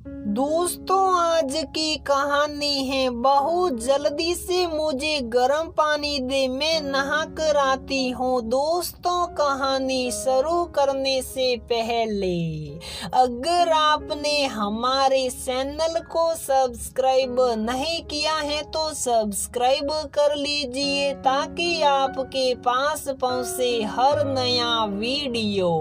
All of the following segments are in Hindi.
दोस्तों, आज की कहानी है। बहुत जल्दी से मुझे गर्म पानी दे, मैं नहा कर आती हूँ। दोस्तों, कहानी शुरू करने से पहले अगर आपने हमारे चैनल को सब्सक्राइब नहीं किया है तो सब्सक्राइब कर लीजिए ताकि आपके पास पहुँचे हर नया वीडियो।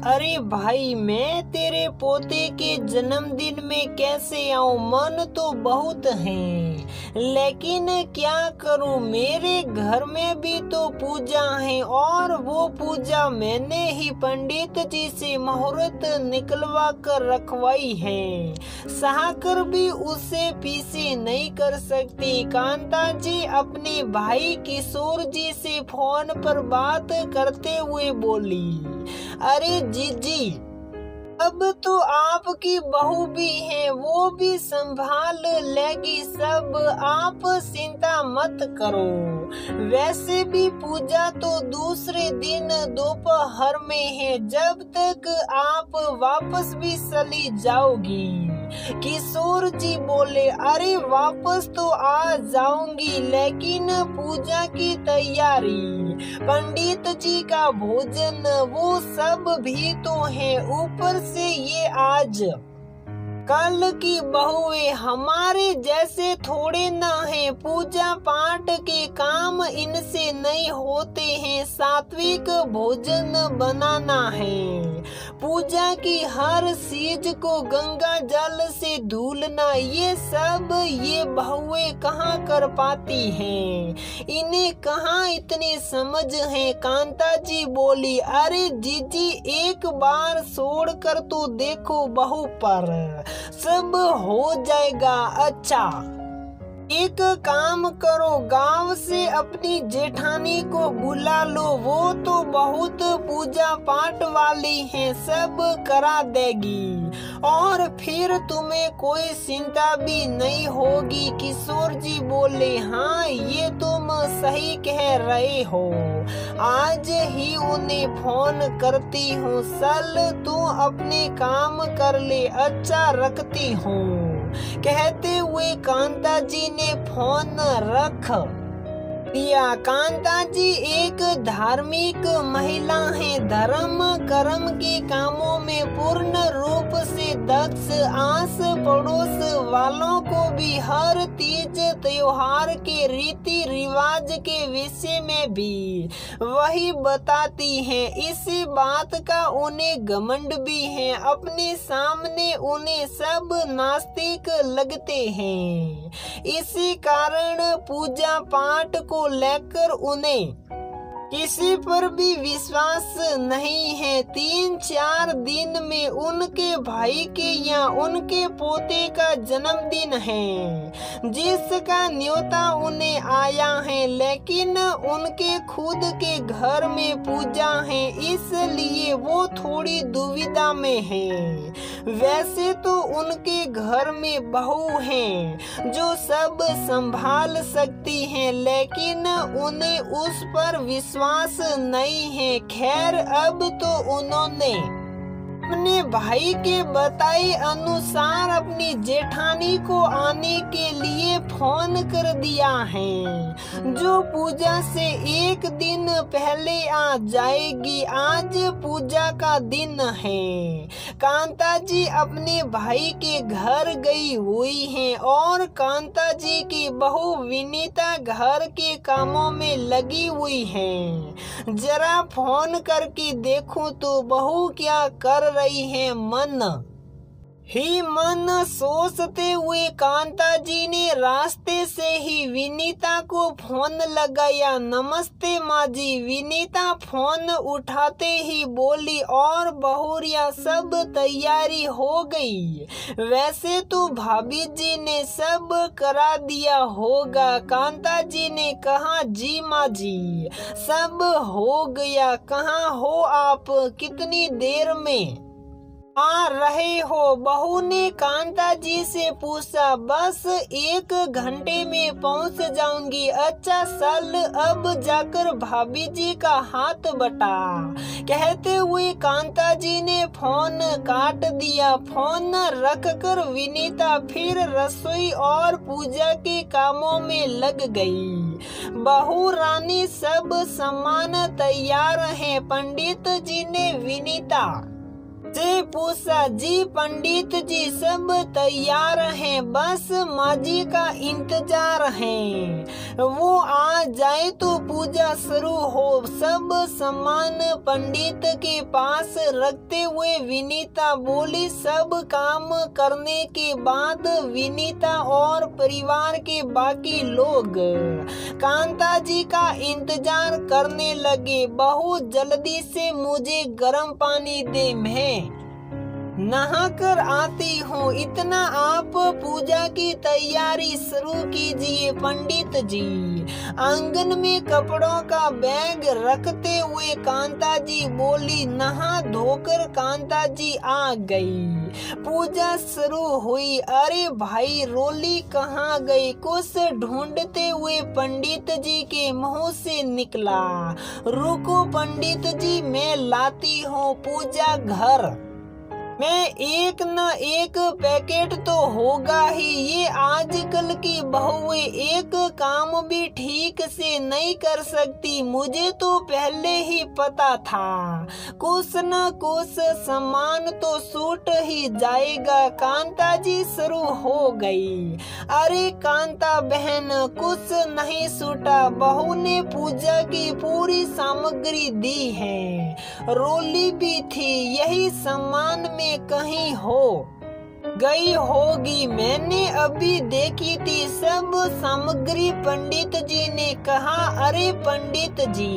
अरे भाई, मैं तेरे पोते के जन्मदिन में कैसे आऊं? मन तो बहुत है, लेकिन क्या करूं, मेरे घर में भी तो पूजा है और वो पूजा मैंने ही पंडित जी से मुहूर्त निकलवा कर रखवाई है। चाहकर भी उसे पीछे नहीं कर सकती। कांता जी अपने भाई किशोर जी से फोन पर बात करते हुए बोली, अरे जीजी, अब तो आपकी बहू भी है, वो भी संभाल लेगी सब, आप चिंता मत करो। वैसे भी पूजा तो दूसरे दिन दोपहर में है, जब तक आप वापस भी चली जाओगी। किशोर जी बोले, अरे वापस तो आ जाऊंगी, लेकिन पूजा की तैयारी, पंडित जी का भोजन, वो सब भी तो है। ऊपर से ये आज कल की बहुएं हमारे जैसे थोड़े ना है। पूजा पाठ के काम इनसे नहीं होते हैं। सात्विक भोजन बनाना है, पूजा की हर चीज को गंगा जल से धुलना, ये सब ये बहुएं कहाँ कर पाती हैं? इन्हें कहाँ इतनी समझ है? कांता जी बोली, अरे जीजी, एक बार छोड़ कर तो देखो बहू पर, सब हो जाएगा। अच्छा, एक काम करो, गांव से अपनी जेठानी को बुला लो, वो तो बहुत पूजा पाठ वाली है, सब करा देगी और फिर तुम्हें कोई चिंता भी नहीं होगी। किशोर जी बोले, हाँ ये तुम सही कह रहे हो, आज ही उन्हें फोन करती हूँ। चल तू अपने काम कर ले, अच्छा रखती हूँ। कहते हुए कांता जी ने फोन रख दिया। कांता जी एक धार्मिक महिला है, धर्म कर्म के कामों में पूर्ण रूप से दक्ष, आस पड़ोस वालों को भी हर तीज त्योहार के रीति रिवाज के विषय में भी वही बताती है। इसी बात का उन्हें घमंड भी है। अपने सामने उन्हें सब नास्तिक लगते हैं, इसी कारण पूजा पाठ को लेकर उन्हें किसी पर भी विश्वास नहीं है। 3-4 दिन में उनके भाई के या उनके पोते का जन्मदिन है, जिसका न्योता उन्हें आया है, लेकिन उनके खुद के घर में पूजा है, इसलिए वो थोड़ी दुविधा में है। वैसे तो उनके घर में बहू है जो सब संभाल सकती है, लेकिन उन्हें उस पर विश्वास नहीं है। खैर, अब तो उन्होंने अपने भाई के बताए अनुसार अपनी जेठानी को आने के लिए फोन कर दिया है, जो पूजा से एक दिन पहले आ जाएगी। आज पूजा का दिन है। कांता जी अपने भाई के घर गई हुई हैं और कांता जी की बहू विनीता घर के कामों में लगी हुई है। जरा फोन करके देखूं तो बहू क्या कर रही है। मन ही मन सोचते हुए कांता जी ने रास्ते से ही विनीता को फोन लगाया। नमस्ते माँ जी। विनीता फोन उठाते ही बोली, और बहुरिया सब तैयारी हो गई? वैसे तो भाभी जी ने सब करा दिया होगा। कांता जी ने कहा, जी माँ जी, सब हो गया। कहाँ हो आप? कितनी देर में आ रहे हो? बहू ने कांता जी से पूछा। बस 1 घंटे में पहुंच जाऊंगी। अच्छा चल, अब जाकर भाभी जी का हाथ बटा। कहते हुए कांता जी ने फोन काट दिया। फोन रखकर विनीता फिर रसोई और पूजा के कामों में लग गई। बहू रानी सब सामान तैयार है? पंडित जी ने विनीता से पूछा। जी पंडित जी सब तैयार हैं, बस माँ जी का इंतजार है। वो आ जाए तो पूजा शुरू हो। सब सामान पंडित के पास रखते हुए विनीता बोली। सब काम करने के बाद विनीता और परिवार के बाकी लोग कांता जी का इंतजार करने लगे। बहू जल्दी से मुझे गर्म पानी दे, मैं नहाकर आती हूँ। इतना आप पूजा की तैयारी शुरू कीजिए। पंडित जी आंगन में कपड़ों का बैग रखते हुए कांता जी बोली। नहा धोकर कांता जी आ गई। पूजा शुरू हुई। अरे भाई रोली कहाँ गई? कुछ ढूंढते हुए पंडित जी के मुंह से निकला। रुको पंडित जी, मैं लाती हूँ पूजा घर में एक न एक पैकेट तो होगा ही। ये आजकल की बहुएं एक काम भी ठीक से नहीं कर सकती। मुझे तो पहले ही पता था कुछ न कुछ सामान तो छूट ही जाएगा। कांता जी शुरू हो गई। अरे कांता बहन, कुछ नहीं छूटा। बहू ने पूजा की पूरी सामग्री दी है। रोली भी थी, यही सामान में कहीं हो गई होगी। मैंने अभी देखी थी सब सामग्री। पंडित जी ने कहा। अरे पंडित जी,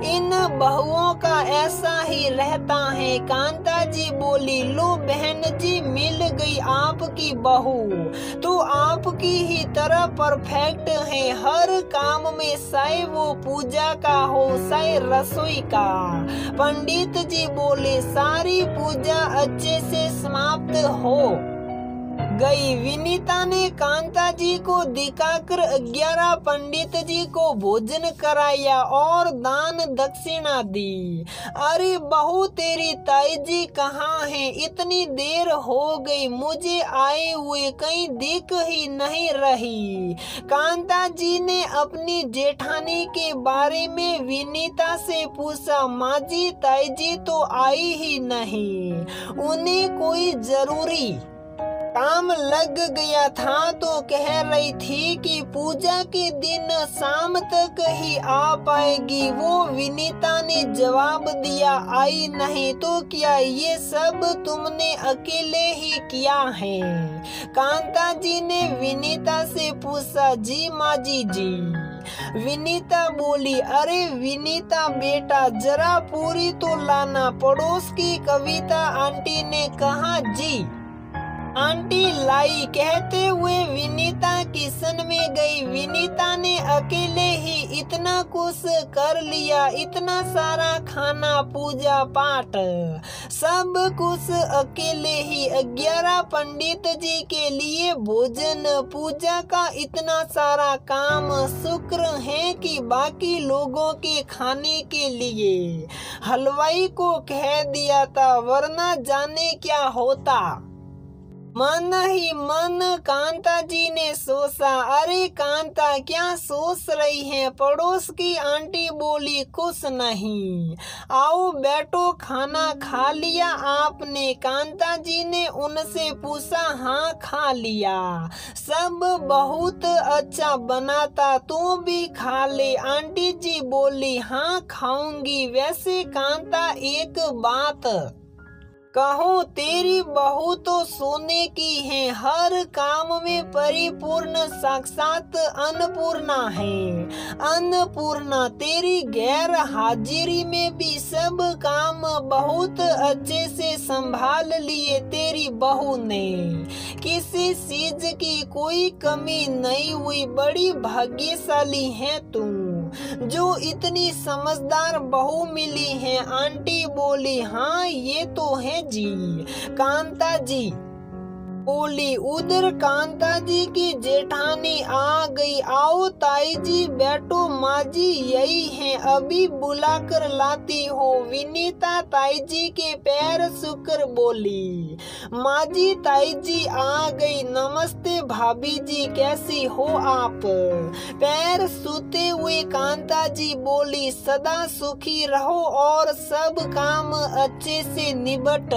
इन बहुओं का ऐसा ही रहता है। कांता जी बोली। लो बहन जी, मिल गई आपकी बहू तो आपकी ही तरह परफेक्ट है हर काम में, चाहे वो पूजा का हो चाहे रसोई का। पंडित जी बोले। सारी पूजा अच्छे से समाप्त हो गई। विनीता ने कांता जी को दिखाकर 11 पंडित जी को भोजन कराया और दान दक्षिणा दी। अरे बहू, तेरी ताई जी कहाँ है? इतनी देर हो गई, मुझे आए हुए कहीं दिख ही नहीं रही। कांता जी ने अपनी जेठानी के बारे में विनीता से पूछा। माँ जी, ताई जी तो आई ही नहीं, उन्हें कोई जरूरी काम लग गया था तो कह रही थी कि पूजा के दिन शाम तक ही आ पाएगी। वो विनीता ने जवाब दिया। आई नहीं तो क्या ये सब तुमने अकेले ही किया है? कांता जी ने विनीता से पूछा। जी माँ जी। विनीता बोली। अरे विनीता बेटा, जरा पूरी तो लाना। पड़ोस की कविता आंटी ने कहा। जी आंटी लाई। कहते हुए विनीता किचन में गई। विनीता ने अकेले ही इतना कुछ कर लिया। इतना सारा खाना, पूजा पाठ, सब कुछ अकेले ही। 11 पंडित जी के लिए भोजन, पूजा का इतना सारा काम। शुक्र है कि बाकी लोगों के खाने के लिए हलवाई को कह दिया था, वरना जाने क्या होता। मन ही मन कांता जी ने सोचा। अरे कांता, क्या सोच रही है? पड़ोस की आंटी बोली। कुछ नहीं, आओ बैठो। खाना खा लिया आपने? कांता जी ने उनसे पूछा। हाँ खा लिया, सब बहुत अच्छा बना था, तू भी खा ले। आंटी जी बोली। हाँ खाऊंगी। वैसे कांता एक बात कहो, तेरी बहू तो सोने की है, हर काम में परिपूर्ण, साक्षात अन्नपूर्णा है। अन्नपूर्णा तेरी गैर हाजिरी में भी सब काम बहुत अच्छे से संभाल लिए तेरी बहू ने। किसी चीज की कोई कमी नहीं हुई। बड़ी भाग्यशाली है तू। हूँ जो इतनी समझदार बहू मिली है। आंटी बोली, हाँ ये तो है जी। कांता जी बोली, उधर कांता जी की जेठानी आ गई। आओ ताई जी बैठो, माँ जी यही है, अभी बुलाकर लाती हो। विनीता ताई जी के पैर छूकर बोली, माँ जी ताई जी आ गई। नमस्ते भाभी जी, कैसी हो आप? पैर छूते हुए कांता जी बोली, सदा सुखी रहो और सब काम अच्छे से निबट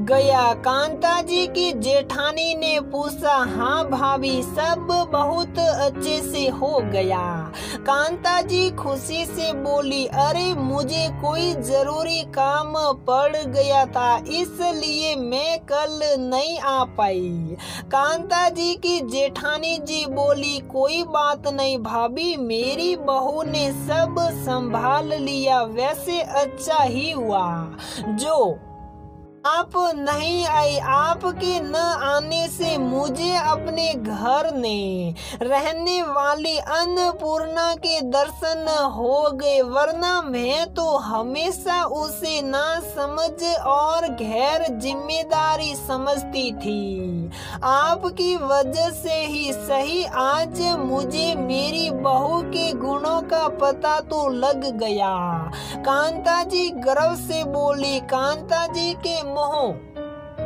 गया। कांता जी की जेठानी ने पूछा, हाँ भाभी सब बहुत अच्छे से हो गया। कांता जी खुशी से बोली, अरे मुझे कोई जरूरी काम पड़ गया था इसलिए मैं कल नहीं आ पाई। कांता जी की जेठानी जी बोली, कोई बात नहीं भाभी, मेरी बहू ने सब संभाल लिया। वैसे अच्छा ही हुआ जो आप नहीं आई। आपके न आने से मुझे अपने घर में रहने वाली अन्नपूर्णा के दर्शन हो गए, वरना मैं तो हमेशा उसे ना समझ और गैर जिम्मेदारी समझती थी। आपकी वजह से ही सही आज मुझे मेरी बहू के गुणों का पता तो लग गया। कांता जी गर्व से बोली। कांता जी के मुंह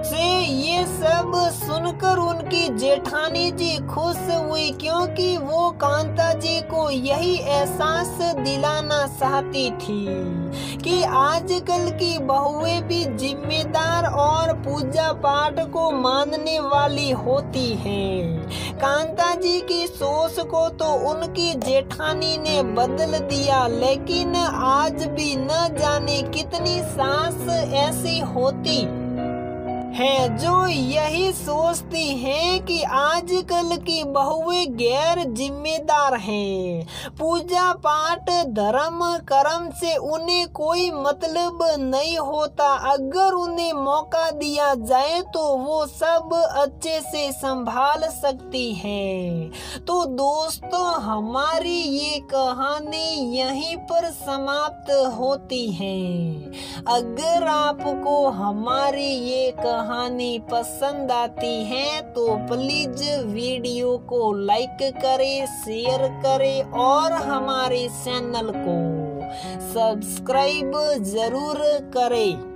से ये सब सुनकर उनकी जेठानी जी खुश हुई, क्योंकि वो कांता जी को यही एहसास दिलाना चाहती थी कि आजकल की बहुएं भी जिम्मेदार और पूजा पाठ को मानने वाली होती हैं। कांता जी की सोच को तो उनकी जेठानी ने बदल दिया, लेकिन आज भी न जाने कितनी सास ऐसी होती है जो यही सोचती हैं कि आजकल की बहुएं गैर जिम्मेदार हैं। पूजा पाठ धर्म कर्म से उन्हें कोई मतलब नहीं होता। अगर उन्हें मौका दिया जाए तो वो सब अच्छे से संभाल सकती हैं। तो दोस्तों, हमारी ये कहानी यहीं पर समाप्त होती है। अगर आपको हमारी ये कहानी पसंद आती है तो प्लीज वीडियो को लाइक करें, शेयर करें और हमारे चैनल को सब्सक्राइब जरूर करें।